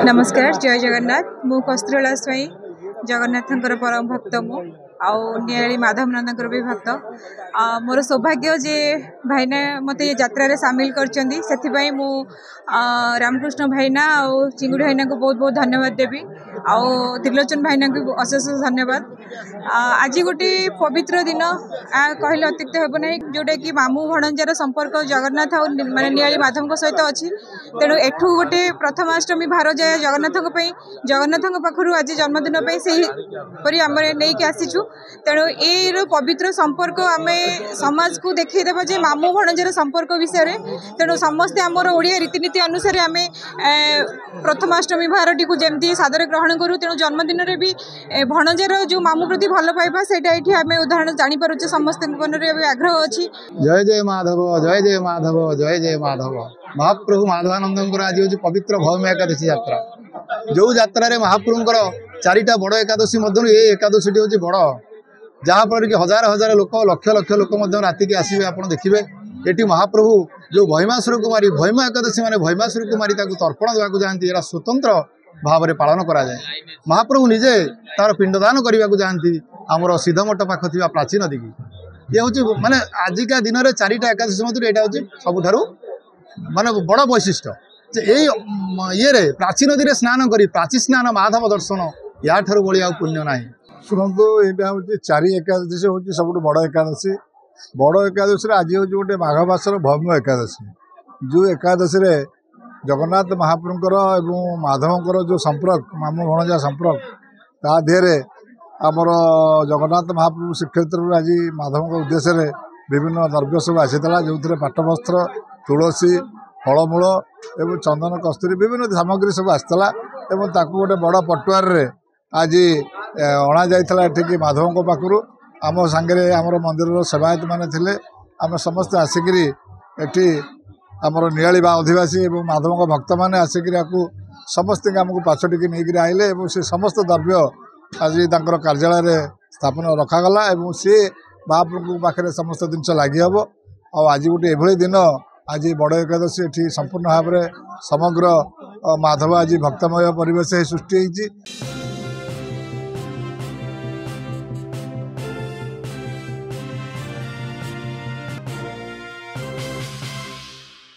नमस्कार जय जगन्नाथ मु कस्तूरला स्वाई जगन्नाथंकर परम भक्त मु नियाली माधव नंदकर भी भक्त मोर सौभाग्य जे भाईना मत ये यात्रा सामिल कर मु रामकृष्ण भाईना और चिंगुड़ी भाईना को बहुत बहुत धन्यवाद देवी आउ त्रिलोचन भाईना को अशेष धन्यवाद। आज गोटे पवित्र दिन कहले अत्युक्त हेब ना जोटा कि मामू भणंजार संपर्क जगन्नाथ और माने नियाली माधव सहित अच्छी तेणु एठू गोटे प्रथमाष्टमी भार जाए जगन्नाथ पाखु आज जन्मदिन से आम नहीं आसीचु तेणु ये पवित्र संपर्क आम समाज को देखईदेवा जे मामू भणंजार संपर्क विषय तेणु समस्ते आमर ओडिया रीतिनीति अनुसार आम प्रथमाष्टमी भारटी को जमती सादर ग्रहण करूँ तेणु जन्मदिन में भी भणंजार जो मामू प्रति भल पाइबा से आम उदाहरण जापे समस्त मन में आग्रह अच्छी। जय जय माधव जय जय माधव जय जय माधव। महाप्रभु माधवानंद आज हूँ पवित्र भौम एकादशी यात्रा जो यात्रा महाप्रभुंर चारिटा बड़ एकादशी मध्य ये एकादशी हूँ बड़ जहाँफल कि हजार हजार लोक लक्ष लक्ष लोक राति आसवे आप देखिए ये महाप्रभु जो भैमासुर को मारी भैम एकादशी माने भैमासुर को मारी तर्पण देवाक जाती है स्वतंत्र भाव में पालन करा जाए। महाप्रभु निजे तार पिंडदान करने को जाती आमर सिद्धमठ पाख थी प्राचीन दिगी ये हूँ माने आजिका दिन में चारिटा एकादशी मध्य यहाँ हूँ सबुठारु माने बड़ वैशिष्ट्य ये प्राचीन नदी में स्नान करी प्राची स्नान माधव दर्शन या ठार भाई आ पुण्य ना। शुणु यहाँ हूँ चारि एकादशी हूँ सब बड़ एकादशी आज हूँ गोटे माघ मासर भौम एकादशी जो एकादशी जगन्नाथ महाप्रभुंकर एवं माधवंकर जो संपर्क मामू भणजा संपर्क ता देहरे आमर जगन्नाथ महाप्रभु श्रीक्षेत्र आज माधव उद्देश्य विभिन्न द्रव्य सब आसीला जो थे पाटवस्त्र तुलसी फलमूल एवं चंदन कस्तूरी विभिन्न सामग्री सब आसाला गोटे बड़ पटुआर आज अणा जाइए माधवों पाखु आम सांगे आमर मंदिर सेवायत माने थे आम समस्ते आसिकी एटी आमर नियाली अधिवासी एवं माधव भक्त मैंने आसिक समस्त आमको पाछटिकी नहीं आइले से समस्त द्रव्य आज कार्यालय स्थापन रखागला सी महाप्रभु पाखे समस्त जिन लगी हम आज गोटे एभली दिन आज बड़ एकादशी ये संपूर्ण भाव में समग्र माधव आज भक्तमय परिवेश सृष्टि होती।